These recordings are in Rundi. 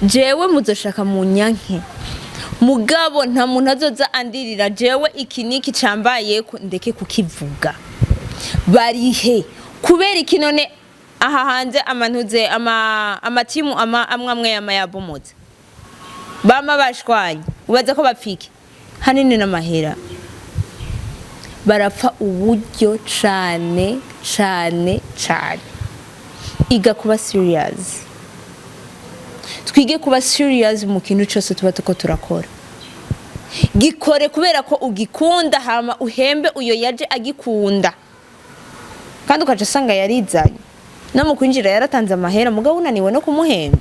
jewe muzoshaka mu nyanke mugabo nta muntu azoza andirira jewe iki niki cambaye ndeke kukivuga barihe kubera iki none aha hanze amantuze amatimu amwe yabomoze bama bashwanye ubaza ko bapfike hanini n'amahera barapfa uburyo cane iga kuba serious twige kuba serious mu kintu cyose tuba tuko turakora gikore kubera ko ugikunda hama uhembe uyo yaje agikunda kandi ukaje sanga yarizanye no mu kwinjira yaratanze amahera mugabo unaniwe no kumuhemba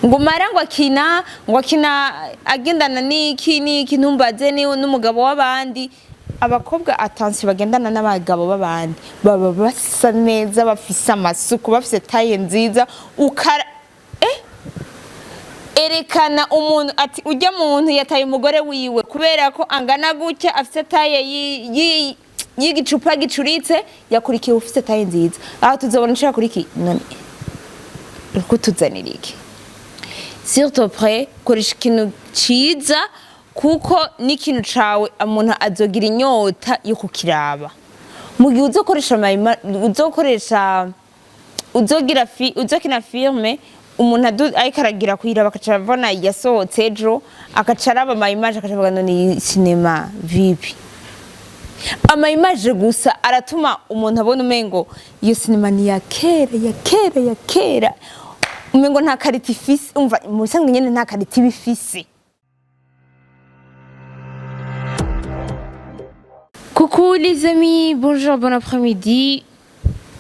ngo marangwa akina agendana niki ntumbaze ni n'umugabo w'abandi abakobwa atansi bagendana n'abagabo b'abandi baba basa neza bafise amasuku bafise taye nziza ukara erekana umuntu ati ujya muntu yataye umugore wiwe kubera ko angana gutya afise taye y'igicupa gicuritse yakurikiye ufise taye nziza aho tuzobona nshaka kuriki none uko tuzanira iki s'il te plaît koresha ikintu ciza kuko n'ikintu cawe umuntu azogira inyota yo kukiraba mu gihe uzokina filme umuntu ayikaragira kwiraba akacabona yasohotse ejo akacaraba ama image akacavuga none cinema vipi ama image gusa aratuma umuntu abona umengo iyo cinema ni ya kera umengo nta kariti ifise umva mu bisanzwe nyene nta kariti bifise. Coucou les amis, bonjour, bon après-midi.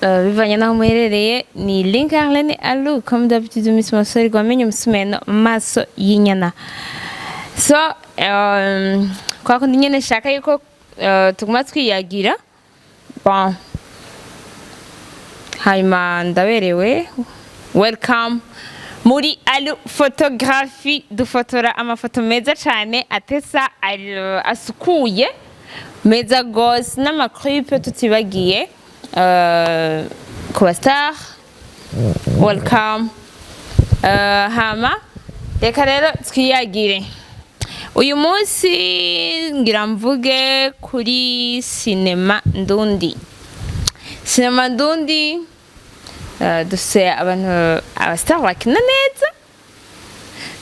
Bivanye naho muherereye ni Link Arlene Alu comme d'habitude Miss Masori gwamenye musumeno maso yinyana. So kwa kundi nyene shaka yuko tuguma twiyagira. Bon. Haima ndaberewe. Welcome muri Alu Photography dufotora amafoto meza cyane atesa asukuye meza gose n'amakripe tutibagiye kuba star. Welcome hama reka rero twiyagire uyu munsi ngira mvuge kuri cinema Ndundi. Cinema Ndundi duse abantu abastar bakina neza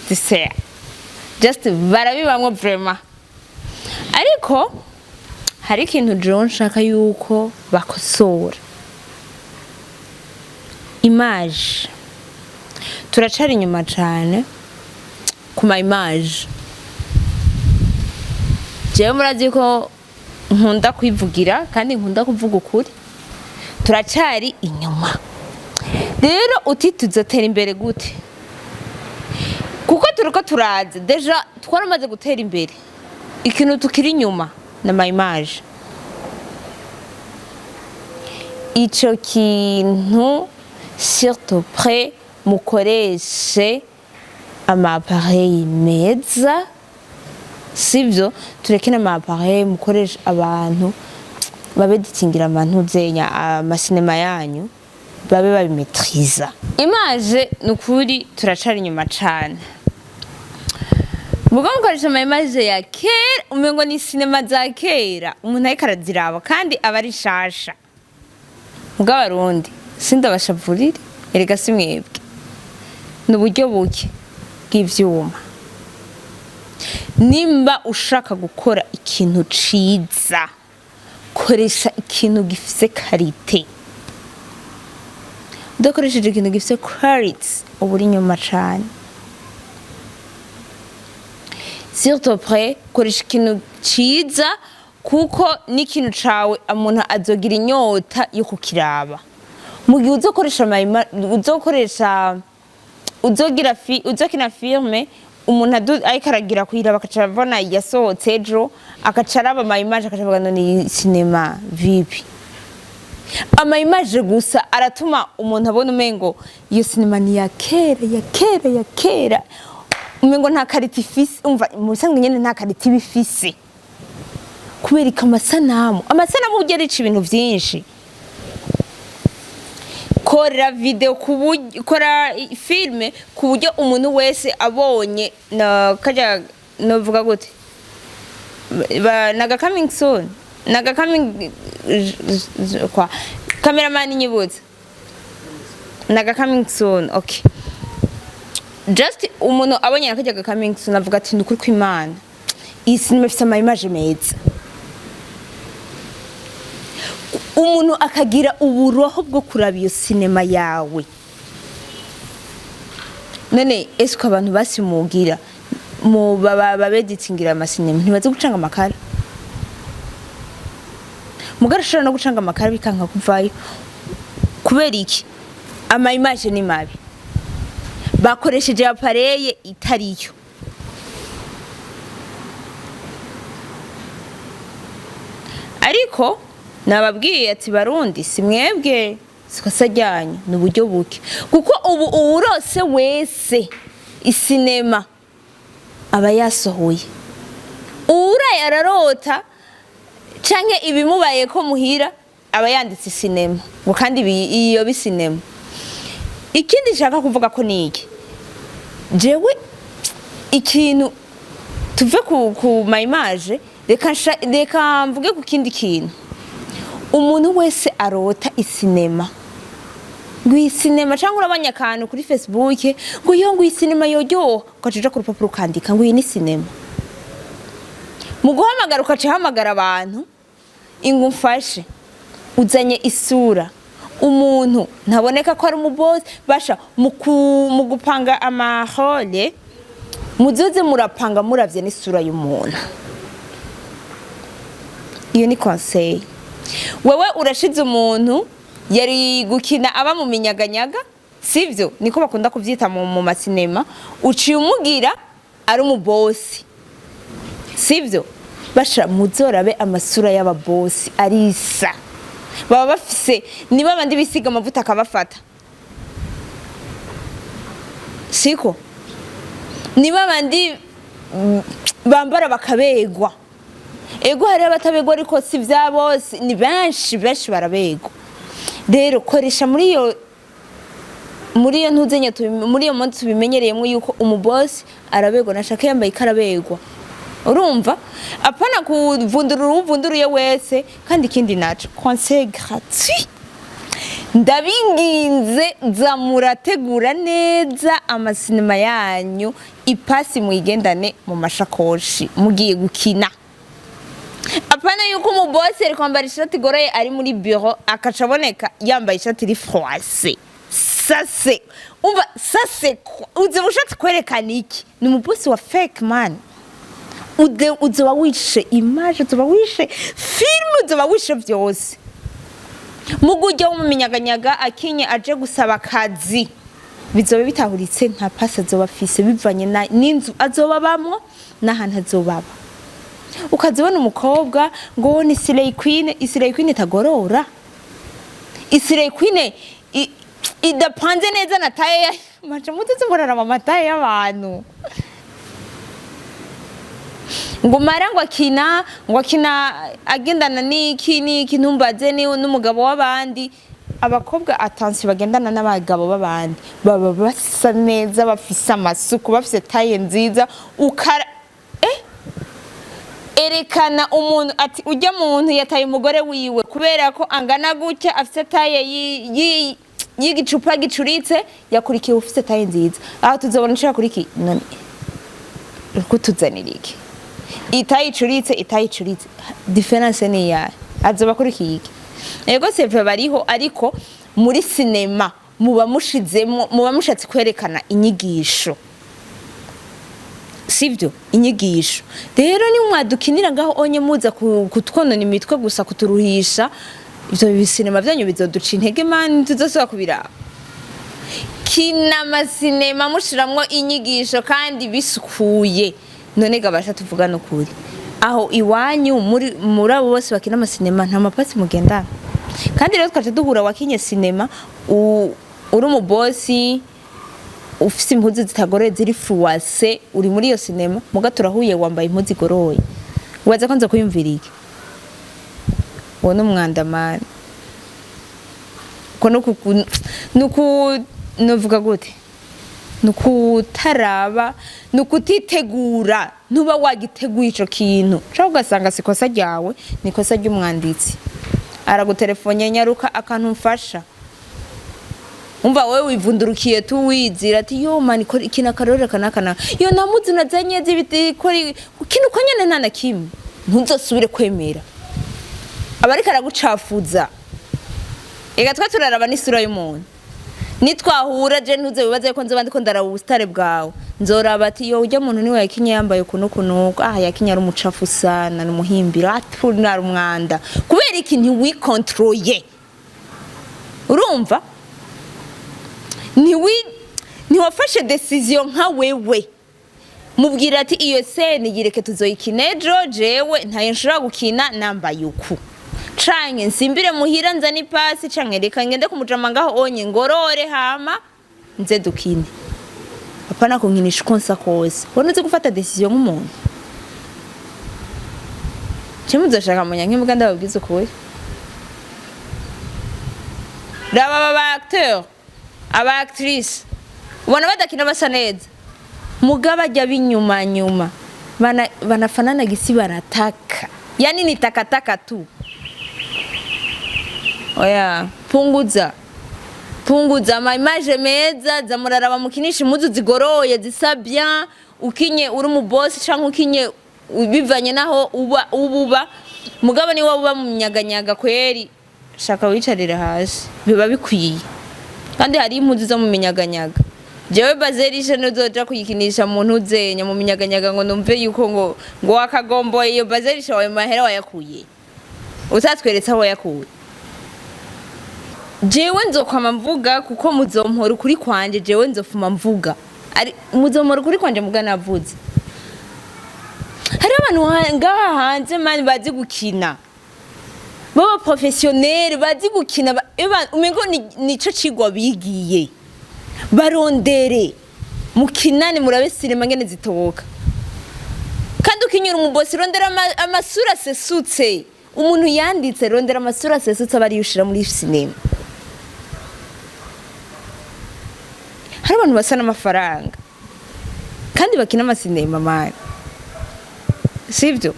duse just barabibamwe vraiment ariko hari ikintu John shaka yuko bakosora image turacari inyuma cyane kuma image jewe murazi ko nkunda kwivugira kandi nkunda kuvuga ukuri turacari inyuma rero utituzotera imbere gute kuko turiko turaze deja twaramaze gutera imbere ikintu tukiri inyuma na image ico kintu surtout près mukoreshe ama appareil meza sivyo turekena ama appareil mukoresha abantu babeditingira abantu zenya amasinema yanyu babe babimetriza image nukuri turacari inyuma cyane mugo mukoresha ama image ya kera umengo ni cinema za kera umuntu ariko araziraba kandi abari shasha mugabo arundi sindabashavurire erega simwebwe n'uburyo buke bw'ivyuma nimba ushaka gukora ikintu ciza koresha ikintu gifise karite udakoresheje ikintu gifise quality uburi inyuma cane s'il te plaît koresha ikintu ciza kuko n'ikintu cawe umuntu azogira inyota yo kukiraba mu gihe uzokina filme umuntu ayikaragira kwiraba akacabona yasohotse ejo akacaraba ama image akacavuga none cinema vipi ama image gusa aratuma umuntu abona umengo iyo cinema ni ya kera umengo nta kariti ifise umva mu bisanzwe nyene nta kariti bifise kubereka amasanamu ugera ica ibintu vyinshi kora video kora filme ku buryo umuntu wese abonye na kaja novuga gute naga coming soon naga coming kwa cameraman nyibutse naga coming soon. Okay, just umuntu abonye nakajya coming soon avuga ati ndukuri kw'Imana iyi sinema ifite ama image meza, umuntu akagira uburoho bwo kuraba iyo sinema yawe. None esko abantu basimugira mu babeditingira amasinema ntibaze gucanga amakara, mugara shara no gucanga amakara bikanka kuvayo kubera iki? Ama image ni mabi, bakoresheje apareye itariyo. Ariko nababwiye ati Barundi simwebwe sikasajyanye n'uburyo buke, kuko ubu urose wese isinema aba yasohoye, uraye ararota canke ibimubaye ko muhira aba yanditse isinema ngo kandi iyo bisinema. Ikindi nshaka kuvuga ko niki jewe ikintu tuve ku ma image, reka mvuge ku kindi kintu. Umuntu wese arota isinema, ngo isinema cyangwa urabanya akantu kuri Facebook ngo iyo ngo isinema yoryoha ukacija ku rupapuro ukandika ngo iyi ni sinema. Mu guhamagara ukaca hamagara abantu ingo mfashe uzanye isura, umuntu ntaboneka ko ari umuboss basha mu gupanga amahole muzoze murapanga muravye n'isura y'umuntu. Iyo ni conseil. Wewe urashize umuntu yari gukina aba mu minyaganyaga, sivyo niko bakunda kuvyita mu masinema, uciye umugira ari umuboss, sivyo basha muzorabe amasura y'ababoss arisa, baba bafise niba bandi bisiga amavuta akabafata, siko niba bandi bambara bakabegwa. Ego hari abatabegwa ariko si vya bose, ni benshi barabegwa. Rero koresha muri iyo ntuzenye muri iyo monsi tubimenyereyemo yuko umuboss arabegwa, nashaka yambaye ikarabegwa. Urumva apana kuvunduruye wese. Kandi ikindi naco conseil gratuit, ndabinginze za murategura neza amasinema yanyu, ipasi muyigendane mu mashakoshi mugiye gukina. Apana yuko umuboss ari kwambara ishati igoroye ari muri bureau akacaboneka yambaye ishati iri froissée. Sase umva sase uze ushatse kwerekana iki? Ni umuboss wa fake man. Uzoba wishe image, uzoba wishe film, uzoba wishe vyose. Mugujya umuminyaganyaga akinye aje gusaba akazi bizobe bitahuritse nta pasi azoba afise bivanye n'inzu azoba bamwo n'ahantu azobaba. Ukazibona umukobwa ngo ni Slay Queen, Slay Queen itagorora, Slay Queen idapanze neza na taye macha mutse mborara amataye y'abantu. Ngo mara ngo akina agendana niki ntumbaze ni n'umugabo w'abandi. Abakobwa atansi bagendana n'abagabo b'abandi baba basa neza, bafise amasuku, bafise taye nziza, erekana umuntu ati ujya muntu yataye umugore wiwe kubera ko angana gutya afise taye y'igicupa gicuritse, yakurikiye ufise taye nziza. Aho tuzobona nshaka kuriki none kutuzanira iki? Itaye icuritse difference ni ya azoba kurikiye iki? Ego seve bariho, ariko muri sinema muba mushatse kwerekana inyigisho, sivyo inyigisho. Rero ni mwadukinira ngaho onye muza kutwonona imitwe gusa kuturuhisha, ivyo bisinema byanyu bizoduca intege man, tuzosoba kubiraba. Kina masinema mushiramwo inyigisho kandi bisukuye. None gabasha tuvugana ukuri, aho iwanyu muri abo bose bakina amasinema nta mapasi mugendana. Kandi rero twaje duhura wakinye sinema uri umubosi ufise impuzu zitagoroye ziri froissée, uri muri iyo sinema muga turahuye wambaye impuzu igoroye, waza konza kuyumvira iki? Wowe n'umwandamani. ko novuga gute nukutaraba nukutitegura ntuba wagiteguye ico kintu cyo ugasanga sikosa ryawe nikosa ry'umwanditsi aragutelefone nyaruka akantu mfasha umva wewe wivundurukiye tu wizira ati yo mani ko ikina karore kanakana yo namuzi nazanye zibiti ko kino ko nyene nta nakimwe ntuzosubire kwemera abarika aragucafuza ega twa turaraba n'isura y'umuntu nitwahura je ntuze bibaze ko nzoba ndiko ndaraba ubustare bwawe nzoraba ati yo ujya muntu niwe yakinye yambaye kuno yakinye ari umucafu sana n'umuhimbira atuna umwanda kubera iki ntiwikontroye urumva ntiwafashe decision nka wewe mubwira ati iyo sene yireke tuzoyikina ejo jewe ntayo nshobora gukina nambaye uku canke nsimbire muhira nzani pasi canke reka ngende kumujama ngaho onye ngorore hama nze dukine apana kunkinisha konsa kose wonuze gufata decision nk'umuntu muzoshaka munya nk'imbwa ndababwiza ukuri raba aba acteur aba actrice ubona badakina basa neza mugaba ajya binyuma banafanana gisi barataka yani ni takataka tu oya punguza ama image meza zamuraraba mukinisha impuzu zigoroye zisa bien ukinye uri mu boss canke ukinye bivanye naho ububa mugaba ni waba mu nyaganyaga kweri shaka wicarira hasi biba bikwiye kandi hari impuzu zo mu minyaganyaga jewe bazerisha nozoja kuyikinisha mu ntuzenya mu minyaganyaga ngo numve yuko ngo wakagombo iyo bazerisha wawe mahera wayakuye utatweretse aho yakuye jewe nzokwama mvuga kuko muzompora ukuri kwanje jewe nzofuma mvuga ari muzompora ukuri kwanje muga navuze hari abantu ngaha hanze mani bazi gukina baba professionnel bazi gukina umengo nico cigwa bigiye barondere mukinane murabe sinema ngene zitoboka kandi ukinyura umubosi rondera amasura sesutse umuntu yanditse rondera amasura sesutse bari yushira muri sinema hari abantu basa n'amafaranga kandi bakina amasinema mani sivyo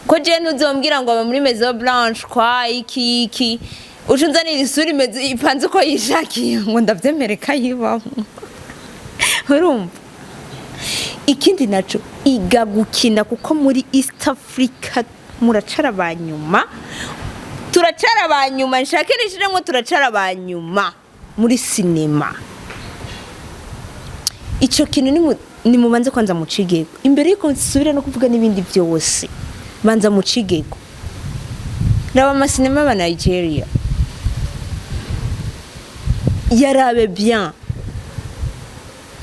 ko je ntuzombwira ngo aba muri Maison Blanche kwa iki ucunzanira isuri imeze ipanze uko yishakiye ngo ndavyemereka yibamo urumva ikindi naco iga gukina kuko muri East Africa muracara banyuma turacara banyuma nshake nishiremo turacara banyuma muri sinema ico kintu ni mubanze kwanza mucigego imbere yuko nsubira no kuvuga nibindi byose banza mucigego raba amasinema aba Nigeria yarabe bien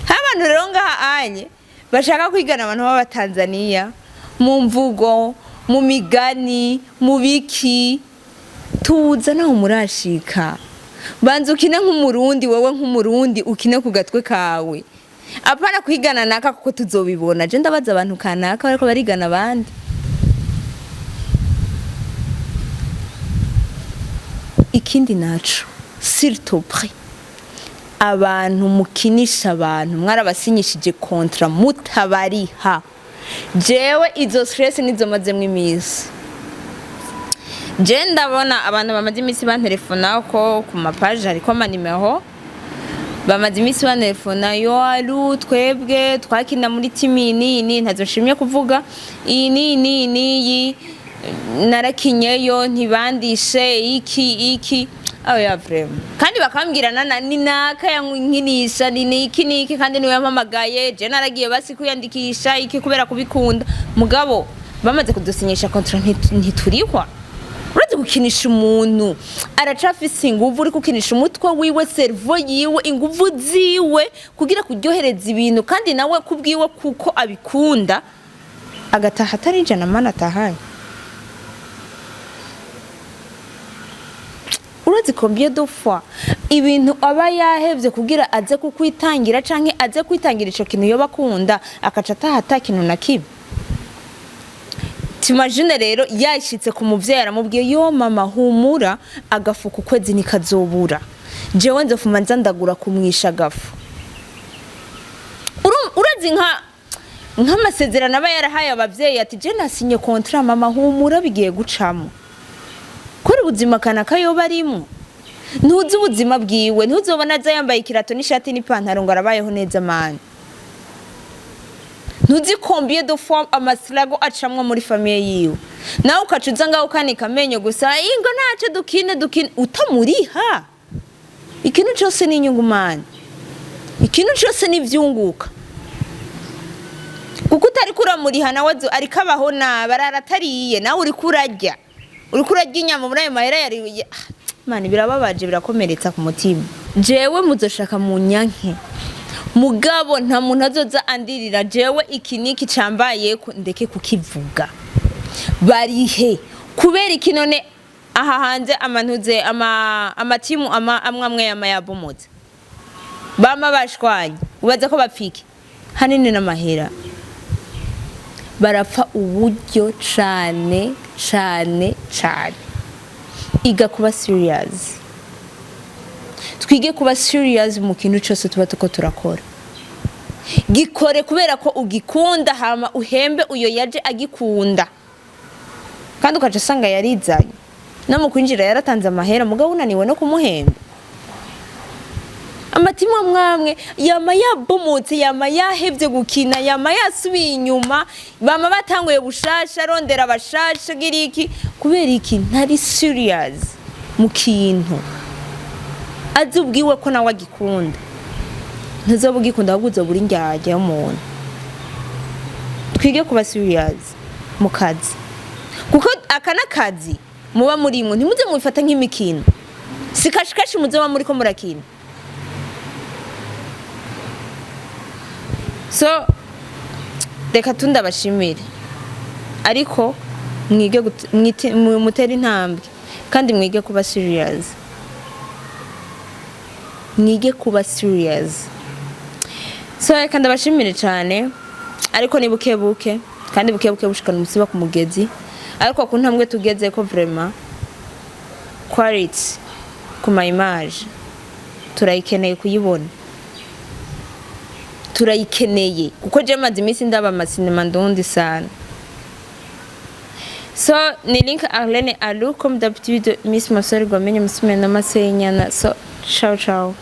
abantu rero ngaha anye bashaka kwigana abantu baba Tanzania mu mvugo mu migani mu biki tuza naho murashika banza ukine nk'umurundi wewe nk'umurundi ukine ku gatwe kawe apana kwigana naka kuko tuzobibona je ndabaza abantu kanaka bariko barigana abandi ikindi naco s'il te plaît abantu mukinisha abantu mwarabasinyishije kontra mutabariha jewe izo stress nizo mazemwe imisi je ndabona abantu bamaze imisi bantelefona ko ku mapaje ariko amanimero bamaze imisi bantelefona yo alu twebwe twakina muri timi nini ntazoshimye kuvuga iyi narakinyeyo ntibandishe iki aho ya vrema kandi bakambwirana ni naka yankinisha ni iki kandi niwe yampamagaye je naragiye basi kuyandikisha iki kubera kubikunda mugabo bamaze kudusinyisha contrat ntiturihwa urazi gukinisha umuntu aracafise inguvu uri kukinisha umutwe wiwe cerveau yiwe inguvu ziwe kugira kuryohereza ibintu kandi nawe kubwiwe kuko abikunda agataha atarijana mana atahaye urazi combien de fois ibintu aba yahevye kugira aze kukwitangira canke aze kwitangira ico kintu yoba kunda akaca ataha atakintu na kibi timagine rero yashitse ku muvyeyi aramubwiye yo mama humura agafuka ukwezi nikazobura jewe nzofuma nzandagura kumwisha agafu urazi nk'amasezerano aba yarahaye abavyeyi ati je nasinye kontra mama humura bigiye gucamo kuri ubuzima kana kayo barimo ntuzi ubuzima bwiwe ntuzobona aza yambaye ikirato n'ishati n'ipantaro ngo arabayeho neza mani ntuzi combien de fois amasirago acamwa muri famille yiwe nawe ukacuza ngaho kanika amenyo gusa ingo ntaco dukine utamuriha ikintu cyose ni inyungu mani ikintu cyose ni vyunguka kuko utari kuramuriha nawe ariko abaho bararatariye nawe uri kurarya inyama muri ayo mahera yari mani birababaje birakomeretsa ku mutima jewe muzoshaka mu nyanke mugabo nta muntu azoza andirira jewe iki niki cambaye ko ndeke kukivuga barihe kubera iki none aha hanze amantuze amatimu amwe yamayabomoze bama bashwanye ubaza ko bapfike hanini n'amahera barapfa uburyo cane iga kuba serious twige kuba serious mu kintu cyose tuba tuko turakora gikore kubera ko ugikunda hama uhembe uyo yaje agikunda kandi ukaje sanga yarizanye no mu kwinjira yaratanze amahera mugabo unaniwe no kumuhemba amatima mwamwe yama yabomotse yama yahevye gukina yama yasubiye inyuma bama batanguye bushasha rondera bashasha giriki kubera iki ntari serious mu kintu azubwiwe ko nawe agikunda ntazobugikunda ahubwo uzobura indyarya y'umuntu twige kuba serious mu kazi kuko aka n'akazi muba murimwe ntimuze mubifata nk'imikino sikashikashi muzoba muri ko murakina so reka tundabashimire ariko mwige mutera intambwe kandi mwige kuba serious so reka ndabashimire cyane ariko ni bukebuke kandi bukebuke bushikana umusiba ku mugezi ariko ku ntambwe tugeze ko vraiment quality ku ma image turayikeneye kuyibona turayikeneye kuko je maze iminsi ndaba amasinema Ndundi sana so ni link Arlene Alu comme d'habitude Miss Masori Gomenye musime na masenyana so ciao